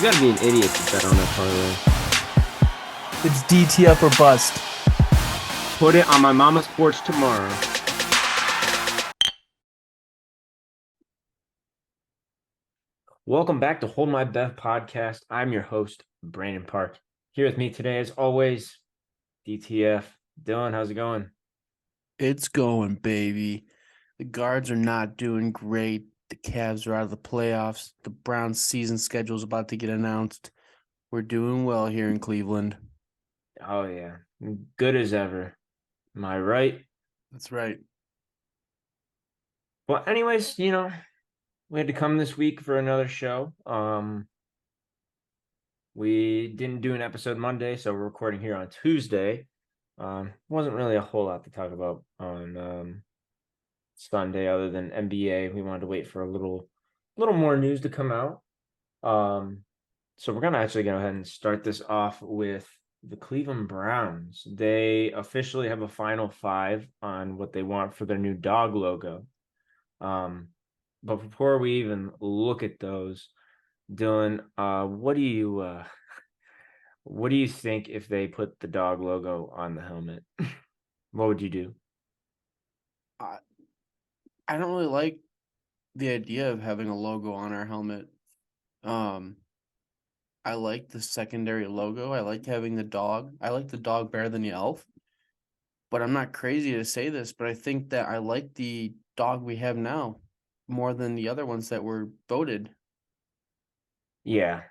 gotta be an idiot to bet on that parlay. It's DTF or bust. Put it on my mama's porch tomorrow. Welcome back to Hold My Bev podcast. I'm your host, Brandon Park. Here with me today, as always, DTF. Dylan, how's it going? It's going, baby. The guards are not doing great. The Cavs are out of the playoffs. The Browns' season schedule is about to get announced. We're doing well here in Cleveland. Oh, yeah. Good as ever. Am I right? That's right. Well, anyways, we had to come this week for another show. We didn't do an episode Monday, so we're recording here on Tuesday. Wasn't really a whole lot to talk about on Sunday other than NBA. We wanted to wait for a little more news to come out. So we're gonna actually go ahead and start this off with the Cleveland Browns. They officially have a final five on what they want for their new dog logo. But before we even look at those, Dylan, what do you think if they put the dog logo on the helmet? What would you do? I don't really like the idea of having a logo on our helmet. I like the secondary logo. I like having the dog. I like the dog better than the elf. But I'm not crazy to say this, but I think that I like the dog we have now more than the other ones that were voted. Yeah.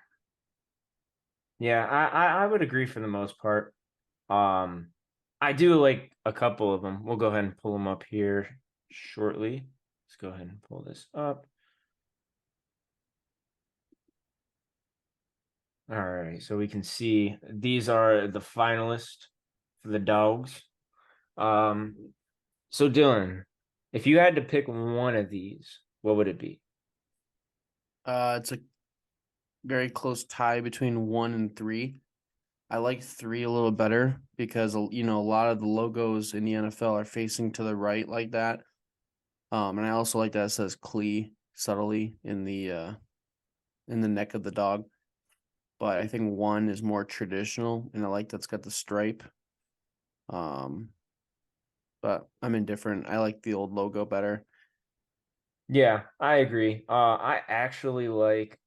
Yeah, I would agree for the most part. I do like a couple of them. We'll go ahead and pull them up here shortly. Let's go ahead and pull this up. All right, so we can see these are the finalists for the DAWGs. So Dylan, if you had to pick one of these, what would it be? It's a very close tie between 1 and 3. I like 3 a little better because a lot of the logos in the NFL are facing to the right like that. And I also like that it says Clee subtly in the neck of the dog. But I think 1 is more traditional, and I like that's got the stripe. But I'm indifferent. I like the old logo better. Yeah, I agree. I actually like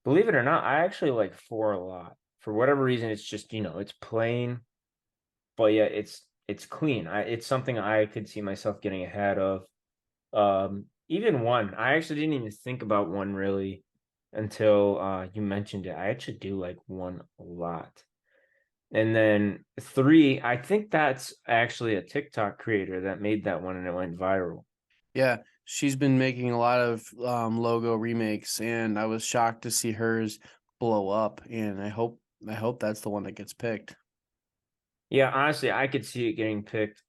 believe it or not, I actually like 4 a lot. For whatever reason, it's just, it's plain, but yeah, it's clean. It's something I could see myself getting ahead of. Even 1. I actually didn't even think about 1 really until you mentioned it. I actually do like 1 a lot. And then 3, I think that's actually a TikTok creator that made that one and it went viral. Yeah, she's been making a lot of logo remakes, and I was shocked to see hers blow up. And I hope that's the one that gets picked. Yeah, honestly, I could see it getting picked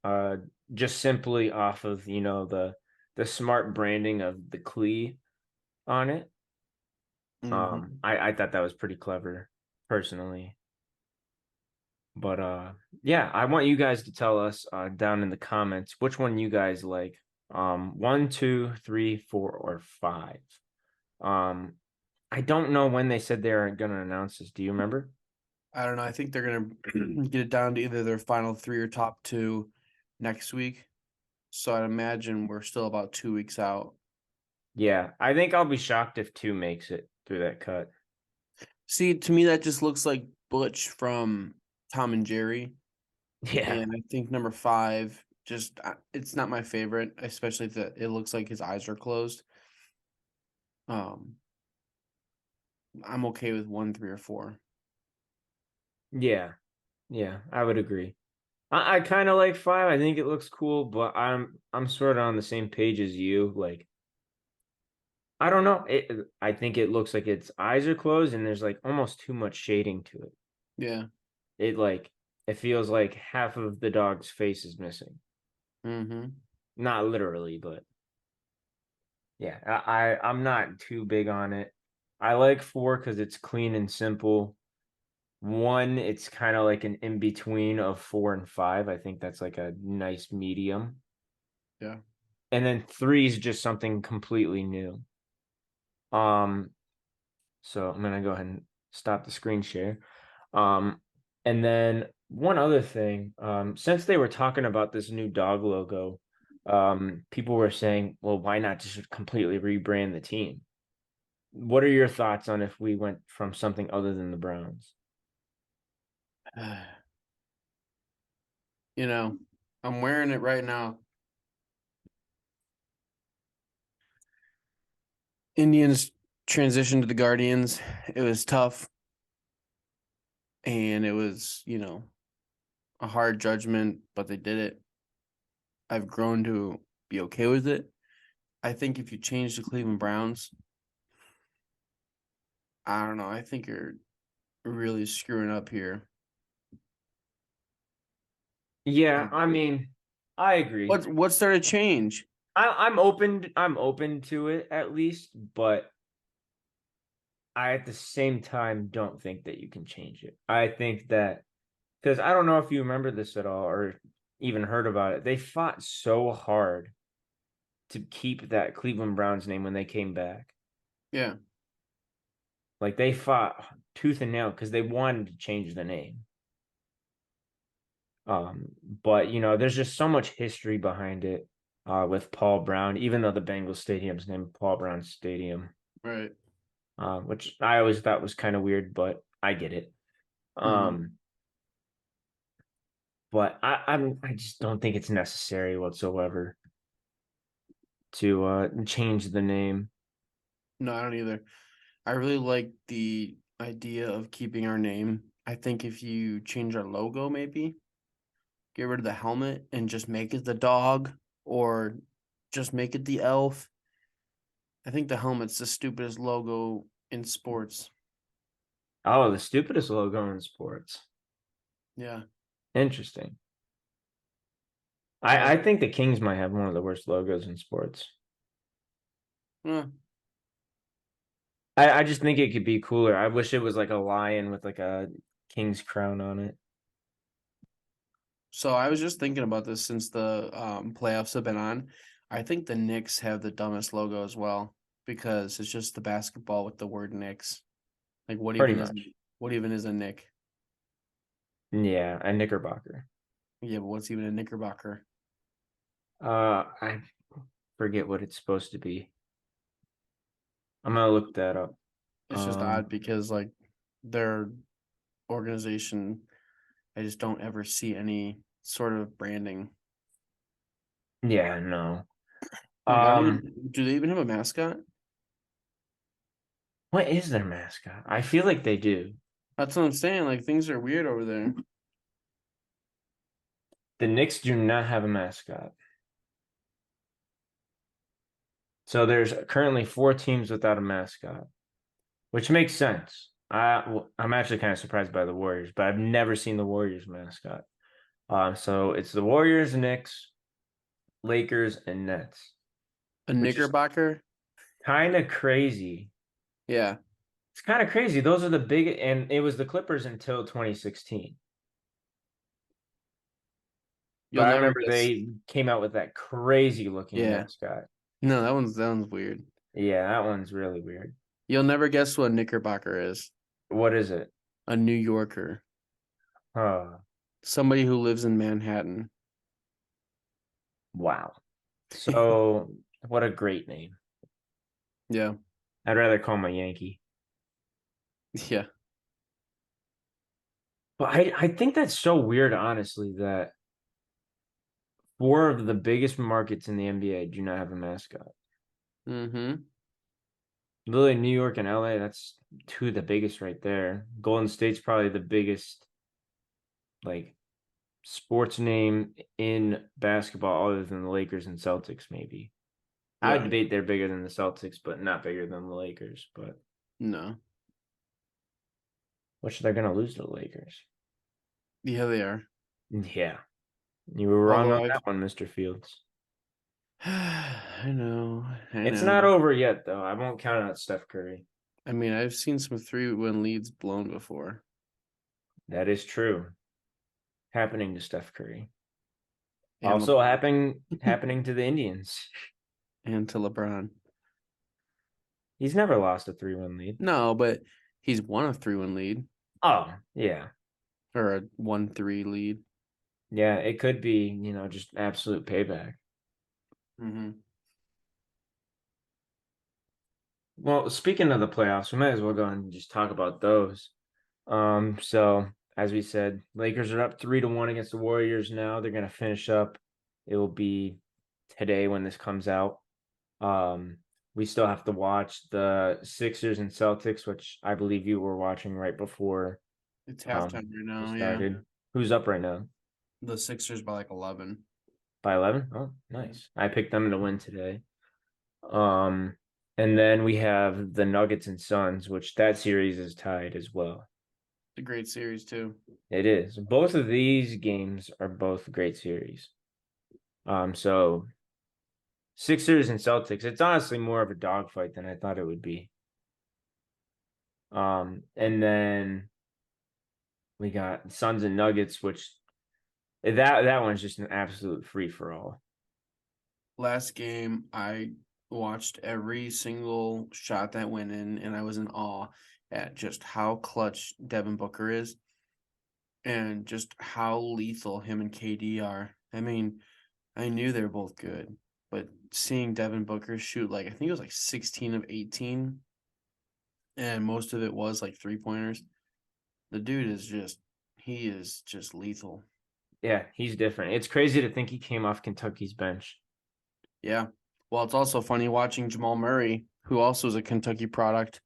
just simply off of, the smart branding of the Clee on it. Mm-hmm. I thought that was pretty clever personally. But yeah, I want you guys to tell us down in the comments which one you guys like. 1, 2, 3, 4, or 5. Um, I don't know when they said they are gonna announce this. Do you remember? I don't know. I think they're gonna get it down to either their final 3 or top 2 next week. So I'd imagine we're still about 2 weeks out. Yeah, I think I'll be shocked if 2 makes it through that cut. See, to me, that just looks like Butch from Tom and Jerry. Yeah. And I think number 5, just it's not my favorite, especially if it looks like his eyes are closed. Um, I'm okay with 1, 3, or 4. Yeah. Yeah, I would agree. I kind of like 5. I think it looks cool, but I'm sort of on the same page as you. Like, I don't know. I think it looks like its eyes are closed and there's like almost too much shading to it. Yeah. It like it feels like half of the dog's face is missing. Mm-hmm. Not literally, but yeah, I'm not too big on it. I like 4 because it's clean and simple. 1, it's kind of like an in between of 4 and 5. I think that's like a nice medium. Yeah. And then 3 is just something completely new. Um, So I'm gonna go ahead and stop the screen share. Um, and then one other thing, since they were talking about this new dog logo, people were saying, well, why not just completely rebrand the team? What are your thoughts on if we went from something other than the Browns? You know, I'm wearing it right now. Indians transitioned to the Guardians. It was tough, and it was, a hard judgment, but they did it. I've grown to be okay with it. I think if you change the Cleveland Browns, I don't know. I think you're really screwing up here. Yeah, Um, I mean, I agree. what's there to change? I'm open to it at least, but I at the same time don't think that you can change it. I think that because I don't know if you remember this at all or even heard about it. They fought so hard to keep that Cleveland Browns name when they came back. Yeah, Like they fought tooth and nail because they wanted to change the name. But there's just so much history behind it with Paul Brown, even though the Bengals stadium's named Paul Brown Stadium, right. which I always thought was kind of weird, but I get it. Mm-hmm. Um, but I just don't think it's necessary whatsoever to change the name. No, I don't either. I really like the idea of keeping our name. I think if you change our logo, maybe get rid of the helmet and just make it the dog or just make it the elf. I think the helmet's the stupidest logo in sports. Oh, the stupidest logo in sports. Yeah. Interesting. Like, I think the Kings might have one of the worst logos in sports. eh. I just think it could be cooler. I wish it was like a lion with like a king's crown on it. So I was just thinking about this since the playoffs have been on. I think the Knicks have the dumbest logo as well because it's just the basketball with the word Knicks. Like Pretty much. what even is a Knick? Yeah, a knickerbocker. Yeah, but what's even a Knickerbocker? I forget what it's supposed to be. I'm gonna look that up. It's just odd because like their organization, I just don't ever see any sort of branding. Yeah, no. Like I don't Um, even do they even have a mascot? what is their mascot? I feel like they do. That's what I'm saying. Like things are weird over there. The Knicks do not have a mascot. So there's currently four teams without a mascot, which makes sense. I'm actually kind of surprised by the Warriors, but I've never seen the Warriors mascot. So it's the Warriors, Knicks, Lakers, and Nets, A which is Knickerbocker? kind of crazy. Yeah. It's kind of crazy. Those are the big, and it was the Clippers until 2016. But You'll I never remember guess. they came out with that crazy looking Yeah. mascot. No, that one's weird. Yeah, that one's really weird. You'll never guess what a Knickerbocker is. What is it? A New Yorker. Oh, Somebody who lives in Manhattan. wow. So, what a great name. Yeah. I'd rather call him a Yankee. Yeah. But I think that's so weird, honestly, that four of the biggest markets in the NBA do not have a mascot. Mm-hmm. Literally, New York and LA, that's two of the biggest right there. Golden State's probably the biggest, like, sports name in basketball other than the Lakers and Celtics, maybe. I would Yeah. debate they're bigger than the Celtics, but not bigger than the Lakers. But No. which they're gonna lose to the Lakers. Yeah, they are. Yeah. You were wrong Although on I've that one, Mr. Fields. I know, I It's not know. over yet, though. I won't count out Steph Curry. I mean, I've seen some 3-win leads blown before. That is true. Happening to Steph Curry. And Also LeBron happening to the Indians. and to LeBron. He's never lost a 3-1 lead. No, but he's won a 3-1 lead Oh, yeah. or a 1-3 lead. Yeah, it could be, just absolute payback. Mm-hmm. Well, speaking of the playoffs, we might as well go and just talk about those. So as we said, Lakers are up 3-1 against the Warriors now. They're gonna finish up. It will be today when this comes out. We still have to watch the Sixers and Celtics, which I believe you were watching right before It's halftime right we now, yeah. started. Who's up right now? The Sixers by like 11. By 11? Oh, nice. I picked them to win today. Um, and then we have the Nuggets and Suns, which that series is tied as well. It's a great series too. It is. Both of these games are both great series. So Sixers and Celtics, it's honestly more of a dogfight than I thought it would be. And then we got Suns and Nuggets, which that one's just an absolute free for all. Last game, I watched every single shot that went in, and I was in awe at just how clutch Devin Booker is and just how lethal him and KD are. I mean, I knew they were both good, but seeing Devin Booker shoot like I think it was like 16 of 18, and most of it was like 3-pointers. The dude is just lethal. Yeah, he's different. It's crazy to think he came off Kentucky's bench. Yeah. Well, it's also funny watching Jamal Murray, who also is a Kentucky product,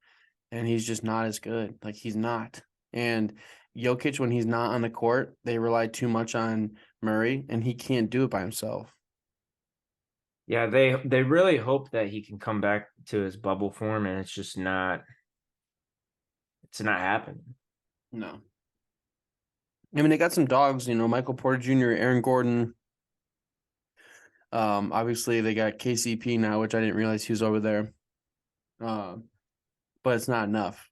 and he's just not as good. Like he's not. And Jokic, when he's not on the court, they rely too much on Murray, and he can't do it by himself. Yeah, they really hope that he can come back to his bubble form, and it's not happening. No. I mean, they got some dogs, Michael Porter Jr., Aaron Gordon. Obviously they got KCP now, which I didn't realize he was over there. But it's not enough.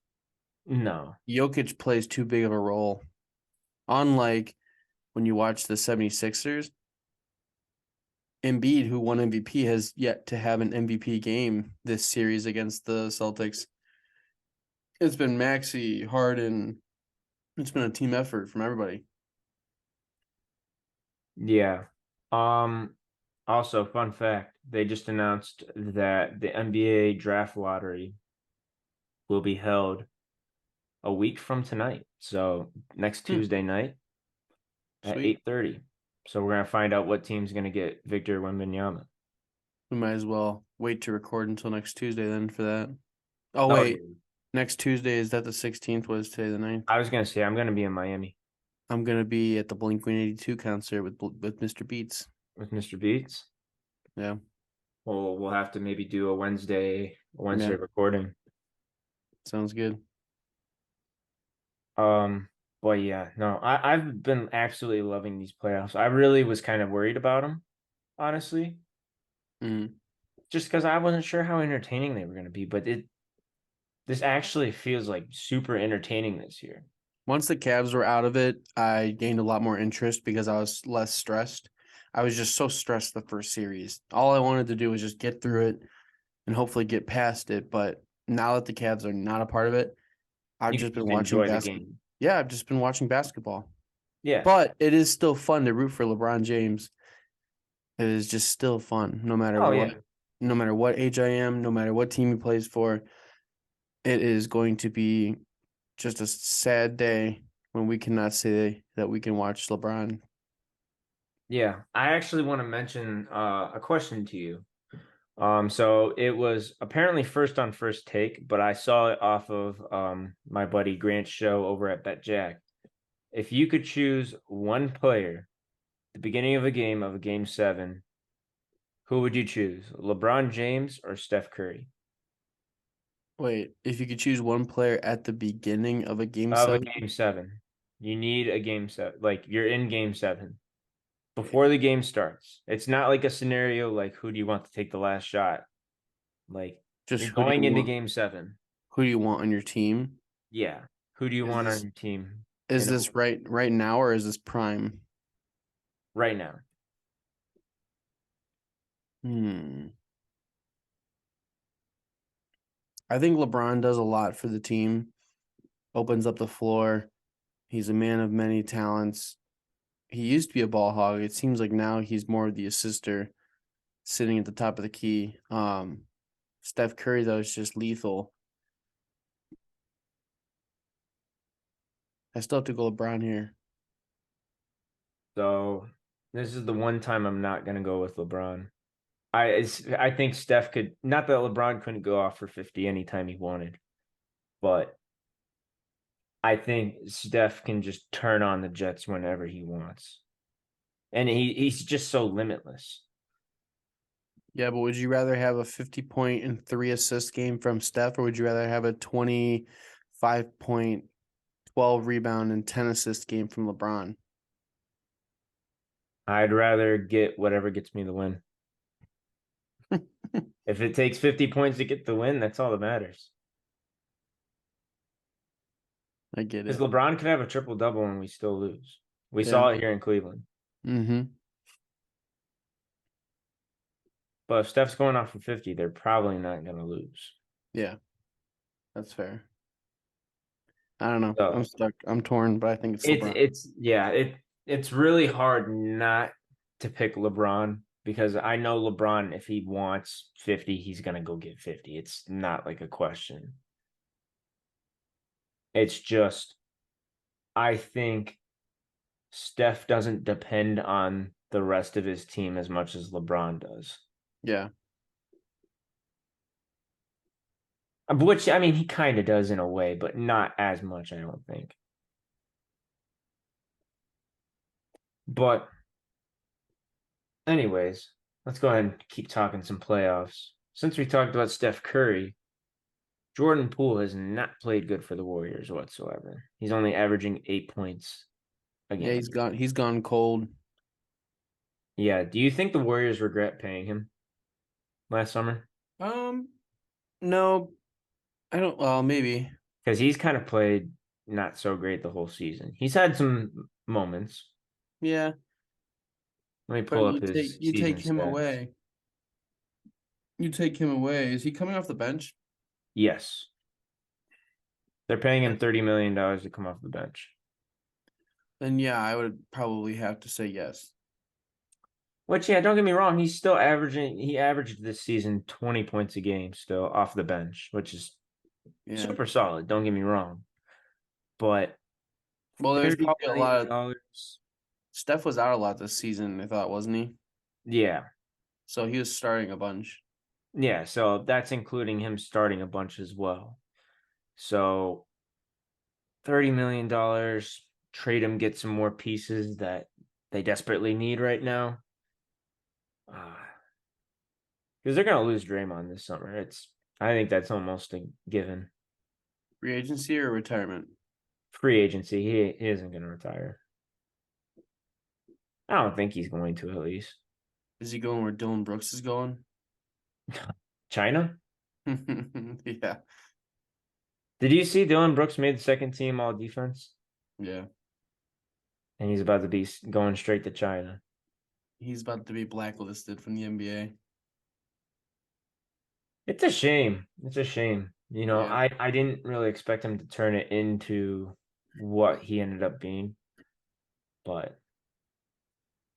No. Jokic plays too big of a role. Unlike when you watch the 76ers, Embiid, who won MVP, has yet to have an MVP game this series against the Celtics. It's been Maxey, Harden. It's been a team effort from everybody. Yeah. Also, fun fact, they just announced that the NBA draft lottery will be held a week from tonight. So next Tuesday night at Sweet. 8:30. So we're gonna find out what team's gonna get Victor Wembanyama. We might as well wait to record until next Tuesday then for that. Oh, Oh, wait. Next Tuesday, is that the 16th? Was today the 9th? I was gonna say I'm gonna be in Miami I'm going to be at the Blink-182 concert with Mr. Beats. with Mr. Beats. Yeah. Well, we'll have to maybe do a Wednesday Yeah. recording. Sounds good. But yeah, no, I've been absolutely loving these playoffs. I really was kind of worried about them, honestly, Mm. just because I wasn't sure how entertaining they were going to be. But this actually feels like super entertaining this year. Once the Cavs were out of it, I gained a lot more interest because I was less stressed. I was just so stressed the first series. All I wanted to do was just get through it and hopefully get past it. But now that the Cavs are not a part of it, I've You just can been just watching enjoy the basketball. game. Yeah, I've just been watching basketball. Yeah. But it is still fun to root for LeBron James. It is just still fun, no matter Oh what, yeah. no matter what age I am, no matter what team he plays for. It is going to be just a sad day when we cannot say that we can watch LeBron. Yeah. I actually want to mention a question to you. So it was apparently first on first take, but I saw it off of my buddy Grant's show over at BetJack. If you could choose one player at the beginning of a game 7, who would you choose? LeBron James or Steph Curry? Wait, if you could choose one player at the beginning of a game Of a 7, game 7. You need a game 7. Like you're in game 7 before the game starts. It's not like a scenario like who do you want to take the last shot? Like just you're going into game 7. who do you want on your team? Yeah. Who do you Is want on this your team is this right now or is this prime? right now? Hmm. I think LeBron does a lot for the team, opens up the floor. He's a man of many talents. He used to be a ball hog. It seems like now he's more of the assister, sitting at the top of the key. Steph Curry, though, is just lethal. I still have to go LeBron here. So this is the one time I'm not gonna go with LeBron. I think Steph could, not that LeBron couldn't go off for 50 anytime he wanted, but I think Steph can just turn on the Jets whenever he wants. And he's just so limitless. Yeah, but would you rather have a 50-point and 3 assist game from Steph, or would you rather have a 25-point, 12 rebound, and 10 assist game from LeBron? I'd rather get whatever gets me the win. If it takes 50 points to get the win, that's all that matters. I get Because it. LeBron could have a triple double and we still lose. We Yeah. saw it here in Cleveland. Mm-hmm. But if Steph's going off for 50, they're probably not going to lose. Yeah, that's fair. I don't know. So I'm stuck. I'm torn, but I think it's LeBron. it's really hard not to pick LeBron because I know LeBron, if he wants 50, he's going to go get 50. It's not like a question. It's just, I think Steph doesn't depend on the rest of his team as much as LeBron does. Yeah. Which, I mean, he kind of does in a way, but not as much, I don't think. But anyways, let's go ahead and keep talking some playoffs. Since we talked about Steph Curry, Jordan Poole has not played good for the Warriors whatsoever. He's only averaging 8 points a Yeah, game. he's gone cold. Yeah. Do you think the Warriors regret paying him last summer? No, I don't. Well, maybe. Because he's kind of played not so great the whole season. He's had some moments. Yeah, Let me but pull up his you take season him stats. away. You take him away. Is he coming off the bench? Yes. They're paying him $30 million to come off the bench. Then yeah, I would probably have to say yes. Which, yeah, don't get me wrong, he averaged this season 20 points a game still off the bench, which is Yeah. super solid, don't get me wrong. But Well, there's $30 probably a lot of million, Steph was out a lot this season, I thought, wasn't he? yeah. So he was starting a bunch. Yeah, so that's including him starting a bunch as well. So $30 million, trade him, get some more pieces that they desperately need right now. Because they're gonna lose Draymond this summer. I think that's almost a given. Free agency or retirement? Free agency. He isn't gonna retire. I don't think he's going to, at least. Is he going where Dylan Brooks is going? China? Yeah. Did you see Dylan Brooks made the second team all defense? Yeah. And he's about to be going straight to China. He's about to be blacklisted from the NBA. It's a shame. It's a shame. Yeah. I didn't really expect him to turn it into what he ended up being. But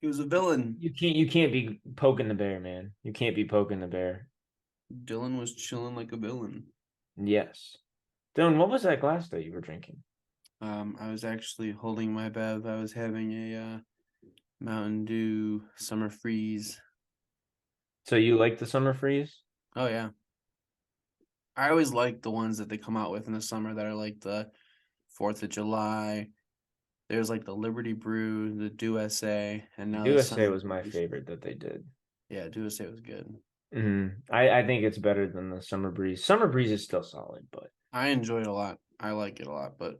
He was a villain. you can't be poking the bear, man. You can't be poking the bear. Dylan was chilling like a villain. Yes. Dylan, what was that glass that you were drinking? I was actually holding my bev. I was having a Mountain Dew summer freeze. So you like the summer freeze? Oh yeah. I always like the ones that they come out with in the summer that are like the 4th of July. There's like the Liberty Brew, the Dew SA, and now the USA summer was my freeze. favorite that they did. Yeah, Dew SA was good. I think it's better than the summer breeze. Summer breeze is still solid, but I enjoy it a lot. I like it a lot, but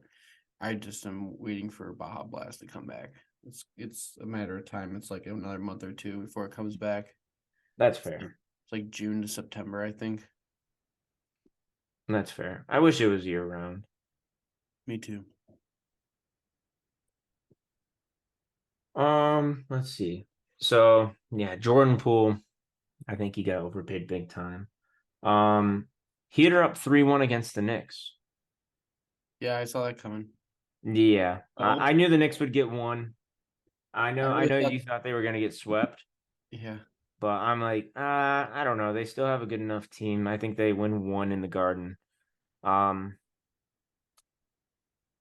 I just am waiting for Baja Blast to come back. It's a matter of time. It's like another month or two before it comes back. that's fair. It's like June to September, I think. That's fair. I wish it was year round. Me too. Let's see. So yeah, Jordan Poole, I think he got overpaid big time. Um, Heat are up 3-1 against the Knicks. Yeah, I saw that coming. Yeah, Oh, I knew the Knicks would get one. I I really know thought. you thought they were gonna get swept, Yeah. but I'm like, I don't know. They still have a good enough team. I think they win one in the Garden. Um,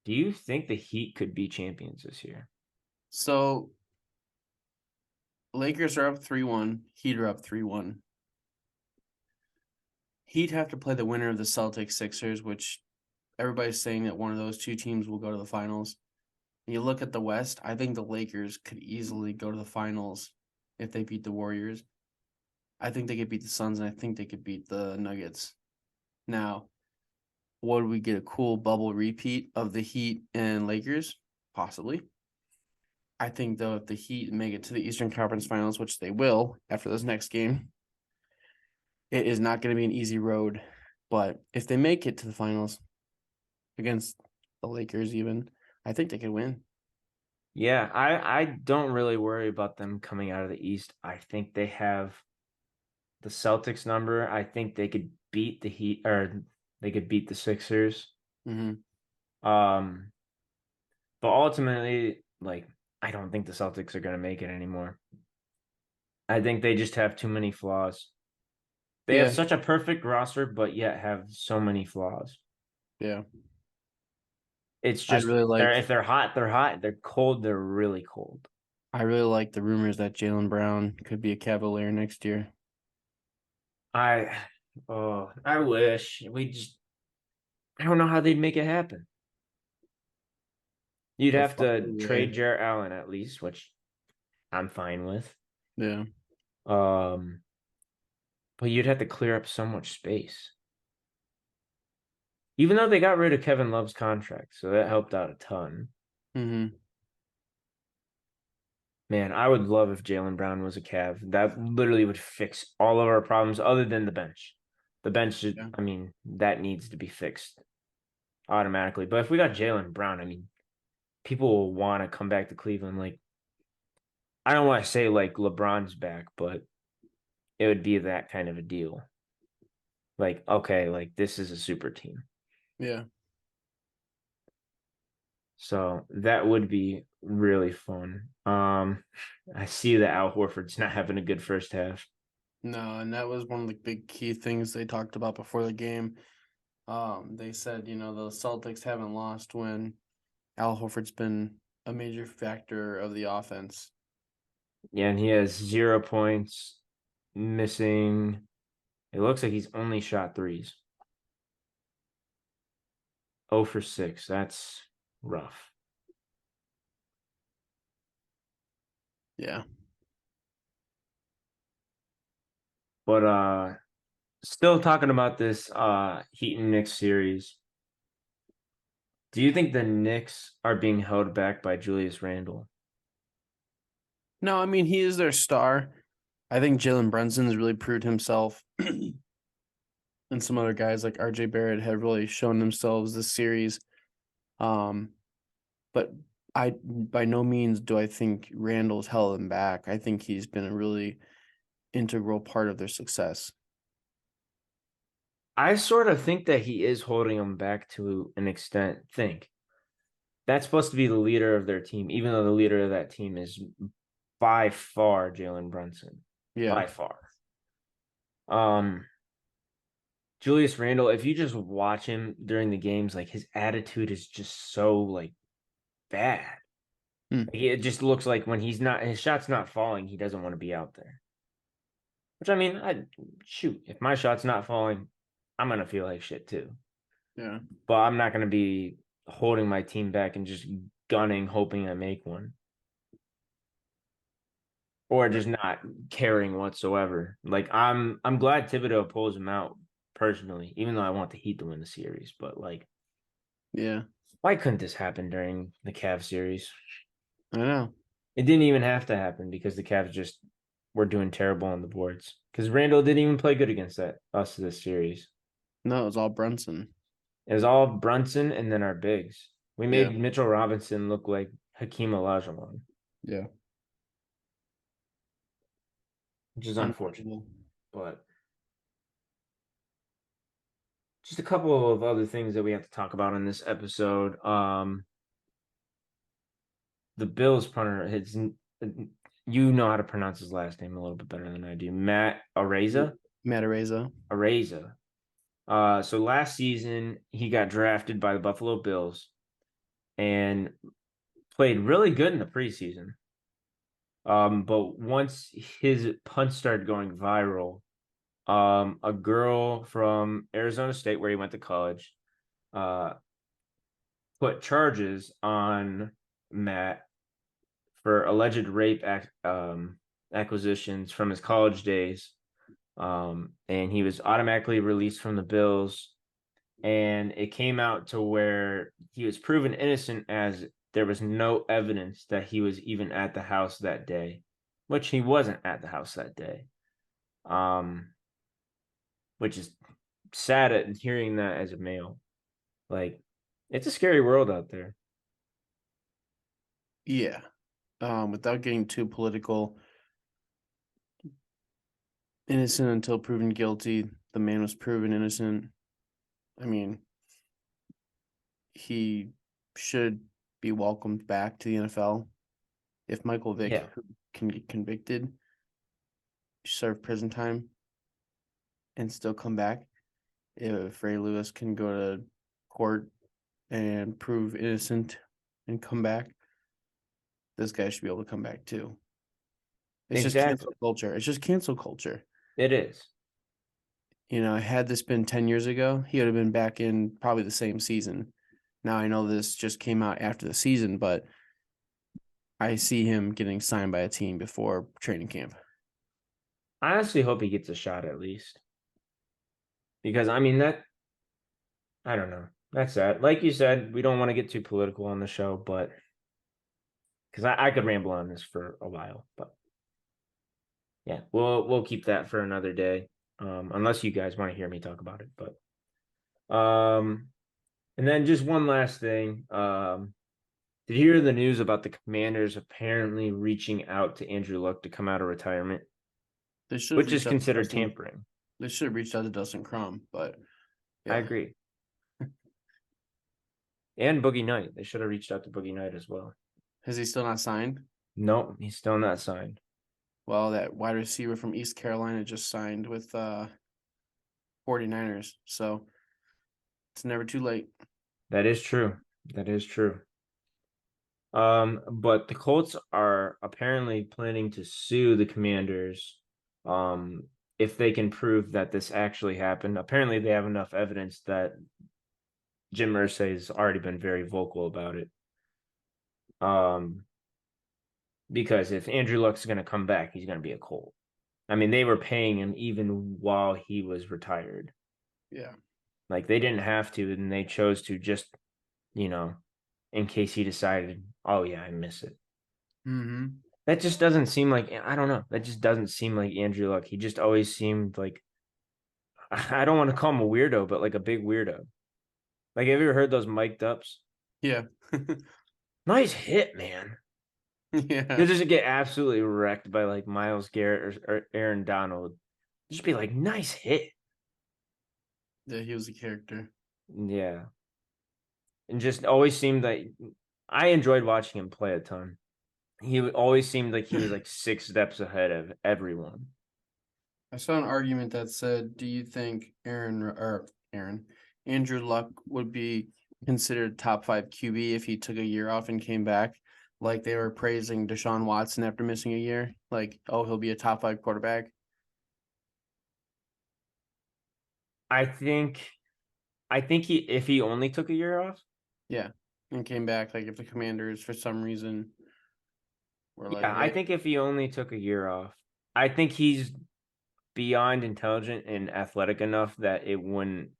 do you think the Heat could be champions this year? So Lakers are up 3-1. Heat are up 3-1. Heat have to play the winner of the Celtics Sixers, which everybody's saying that one of those two teams will go to the finals. You look at the West, I think the Lakers could easily go to the finals if they beat the Warriors. I think they could beat the Suns, and I think they could beat the Nuggets. Now, would we get a cool bubble repeat of the Heat and Lakers? Possibly. I think, though, if the Heat make it to the Eastern Conference Finals, which they will after this next game, it is not going to be an easy road. But if they make it to the finals against the Lakers, even, I think they could win. Yeah, I don't really worry about them coming out of the East. I think they have the Celtics number. I think they could beat the Heat or they could beat the Sixers. Mm-hmm. Um, but ultimately, like, I don't think the Celtics are gonna make it anymore. I think they just have too many flaws. They have Yeah, such a perfect roster, but yet have so many flaws. yeah. It's I just really like if they're hot, they're hot. They're cold, they're really cold. I really like the rumors that Jaylen Brown could be a Cavalier next year. I I wish we just I don't know how they'd make it happen. You'd They'll have find to a trade way. Jarrett Allen at least, which I'm fine with. Yeah. Um, but you'd have to clear up so much space. Even though they got rid of Kevin Love's contract, so that helped out a ton. Mm-hmm. Man, I would love if Jaylen Brown was a Cav. That literally would fix all of our problems other than the bench. The bench, Yeah. I mean, that needs to be fixed automatically. But if we got Jaylen Brown, I mean, people will want to come back to Cleveland. Like, I don't want to say like LeBron's back, but it would be that kind of a deal. Like, okay, like this is a super team. Yeah. So that would be really fun. I see that Al Horford's not having a good first half. No, and that was one of the big key things they talked about before the game. They said, the Celtics haven't lost when Al Horford's been a major factor of the offense. Yeah, and he has 0 points, missing. It looks like he's only shot threes. 0 for 6. That's rough. Yeah. But still talking about this Heat and Knicks series. Do you think the Knicks are being held back by Julius Randle? No, I mean, he is their star. I think Jalen Brunson's really proved himself. And some other guys like RJ Barrett have really shown themselves this series. Um, but I by no means do I think Randall's held them back. I think he's been a really integral part of their success. I sort of think that he is holding them back to an extent. Think that's supposed to be the leader of their team, even though the leader of that team is by far Jalen Brunson. Yeah. By far. Um, Julius Randle, if you just watch him during the games, like his attitude is just so like bad. Hmm. Like, it just looks like when he's not his shot's not falling, he doesn't want to be out there. Which I mean, I shoot, if my shot's not falling, I'm gonna feel like shit too. Yeah. But I'm not gonna be holding my team back and just gunning, hoping I make one. Or just not caring whatsoever. Like I'm glad Thibodeau pulls him out personally, even though I want the Heat to win the series. But like, Yeah. why couldn't this happen during the Cavs series? I know. It didn't even have to happen because the Cavs just were doing terrible on the boards. Because Randall didn't even play good against us this series. No, it was all Brunson. It was all Brunson and then our bigs. We Yeah. made Mitchell Robinson look like Hakeem Olajuwon, Yeah. which is unfortunate. Unbelievable. But just a couple of other things that we have to talk about in this episode. The Bills punter, you know how to pronounce his last name a little bit better than I do. Matt Araiza. Matareza. Araiza. So last season he got drafted by the Buffalo Bills and played really good in the preseason. But once his punts started going viral, a girl from Arizona State, where he went to college, put charges on Matt for alleged rape acquisitions from his college days. And he was automatically released from the Bills. And it came out to where he was proven innocent, as there was no evidence that he was even at the house that day, which he wasn't at the house that day. Which is sad at hearing that as a male. Like, it's a scary world out there. Yeah. Without getting too political, innocent until proven guilty. The man was proven innocent. I mean, he should be welcomed back to the NFL. If Michael Vick Yeah. can get convicted, serve prison time, and still come back, if Ray Lewis can go to court and prove innocent and come back, this guy should be able to come back too. It's just Exactly. cancel culture. It's just cancel culture. It is. You know, had this been 10 years ago, he would have been back in probably the same season. Now I know this just came out after the season, but I see him getting signed by a team before training camp. I honestly hope he gets a shot at least. Because, I mean, I don't know. That's sad. Like you said, we don't want to get too political on the show, but because I could ramble on this for a while, but yeah, we'll keep that for another day. Unless you guys want to hear me talk about it. But and then just one last thing. Did you hear the news about the Commanders apparently reaching out to Andrew Luck to come out of retirement, They should have which is reached out to considered Dustin. tampering? They should have reached out to Dustin Crum, but yeah. I agree. And Boogie Knight. They should have reached out to Boogie Knight as well. Has he still not signed? Nope, he's still not signed. Well, that wide receiver from East Carolina just signed with 49ers, so it's never too late. That is true. That is true. But the Colts are apparently planning to sue the Commanders, if they can prove that this actually happened. Apparently, they have enough evidence that Jim Irsay has already been very vocal about it. Because if Andrew Luck's going to come back, he's going to be a Colt. I mean, they were paying him even while he was retired. Yeah. Like, they didn't have to, and they chose to just, in case he decided, oh, yeah, I miss it. Mm-hmm. That just doesn't seem like, I don't know. That just doesn't seem like Andrew Luck. He just always seemed like, I don't want to call him a weirdo, but like a big weirdo. Like, have you ever heard those mic'd ups? Yeah. Nice hit, man. Yeah. He'll just get absolutely wrecked by like Myles Garrett or Aaron Donald. Just be like, nice hit. Yeah, he was a character. Yeah. And just always seemed like I enjoyed watching him play a ton. He always seemed like he was like 6 steps ahead of everyone. I saw an argument that said, do you think Andrew Luck would be considered top 5 QB if he took a year off and came back? Like they were praising Deshaun Watson after missing a year. Like, oh, he'll be a top 5 quarterback. I think if he only took a year off. Yeah. And came back, like if the Commanders for some reason were like, Yeah, I hey, think if he only took a year off, I think he's beyond intelligent and athletic enough that it wouldn't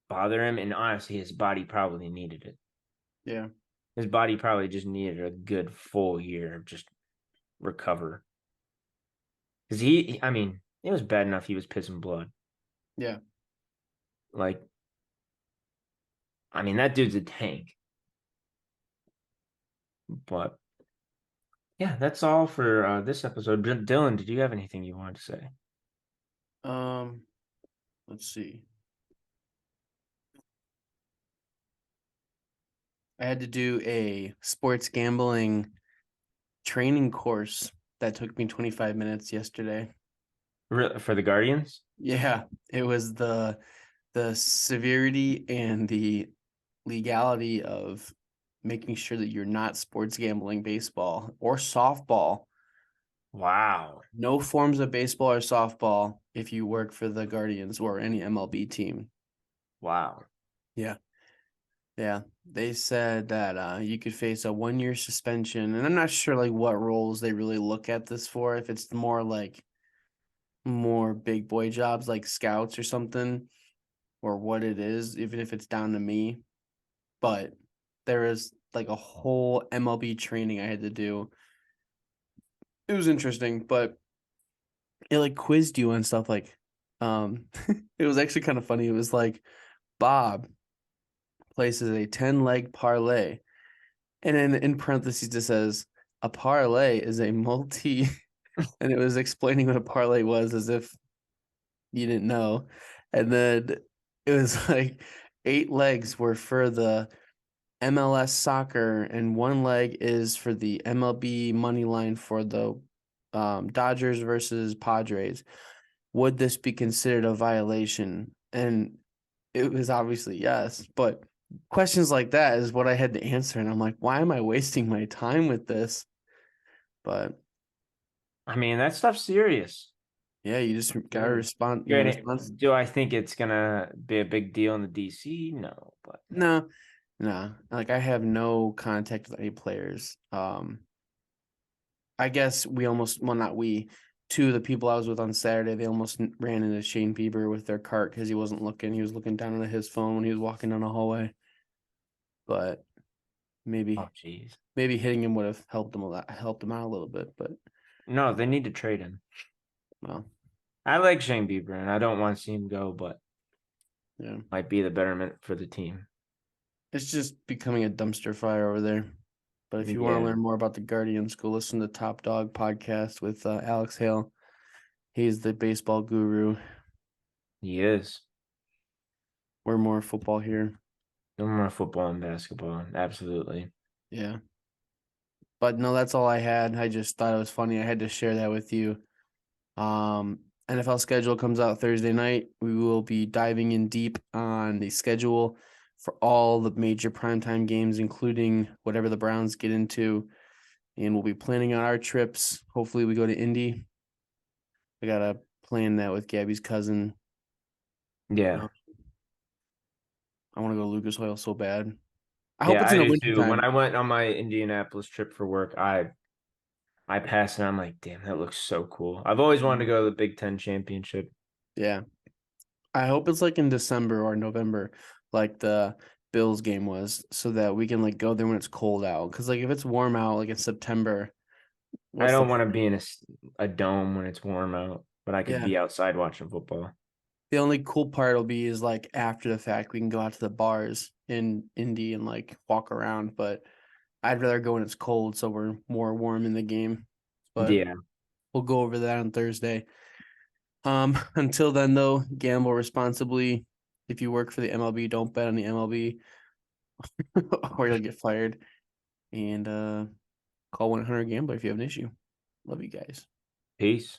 bother him. And honestly, his body probably needed it. yeah. His body probably just needed a good full year of just recover. Because I mean, it was bad enough he was pissing blood. Yeah. Like, I mean, that dude's a tank. But yeah, that's all for this episode. Dylan, did you have anything you wanted to say? Let's see. I had to do a sports gambling training course that took me 25 minutes yesterday. For the Guardians? Yeah, it was the severity and the legality of making sure that you're not sports gambling baseball or softball. Wow. No forms of baseball or softball if you work for the Guardians or any MLB team. Wow. Yeah. Yeah. They said that you could face a 1-year suspension. And I'm not sure like what roles they really look at this for. If it's more big boy jobs like scouts or something, or what it is, even if it's down to me. But there is like a whole MLB training I had to do. It was interesting, but it like quizzed you on stuff like it was actually kind of funny. It was like Bob places a 10-leg parlay. And then in parentheses it says a parlay is a multi and it was explaining what a parlay was as if you didn't know. And then it was like 8 legs were for the MLS soccer, and 1 leg is for the MLB money line for the Dodgers versus Padres. Would this be considered a violation? And it was obviously yes, but questions like that is what I had to answer, and I'm like, why am I wasting my time with this? But I mean, that stuff's serious. yeah, you just gotta Serious. respond. Granted, do I think it's gonna be a big deal in the DC? No, but No, no. Like I have no contact with any players. I guess not we, 2 of the people I was with on Saturday, they almost ran into Shane Bieber with their cart because he wasn't looking. He was looking down at his phone when he was walking down the hallway. But oh maybe jeez. hitting him would have helped him out a little bit. But No, they need to trade him. well, I like Shane Bieber and I don't want to see him go, but yeah, might be the betterment for the team. it's just becoming a dumpster fire over there. But if you want to Yeah, learn more about the Guardians, go listen to Top Dog podcast with Alex Hale. He's the baseball guru. he is. We're more football here. No more football and basketball. Absolutely. Yeah. But no, that's all I had. I just thought it was funny. I had to share that with you. Um, NFL schedule comes out Thursday night. We will be diving in deep on the schedule for all the major primetime games, including whatever the Browns get into. And we'll be planning out our trips. Hopefully, we go to Indy. I gotta plan that with Gabby's cousin. Yeah. I want to go to Lucas Oil so bad. I hope Yeah, it's I in the do too. When wintertime. I went on my Indianapolis trip for work, I passed and I'm like, damn, that looks so cool. I've always wanted to go to the Big Ten championship. Yeah. I hope it's like in December or November, like the Bills game was, so that we can like go there when it's cold out. Because like if it's warm out, like in September, I what's the don't want to be in a dome when it's warm out, but I could yeah. be outside watching football. The only cool part will be is like after the fact we can go out to the bars in Indy and like walk around. But I'd rather go when it's cold, so we're more warm in the game. But Yeah. we'll go over that on Thursday. Until then though, gamble responsibly. If you work for the MLB, don't bet on the MLB or you'll get fired. And call 100 Gambler if you have an issue. Love you guys. Peace.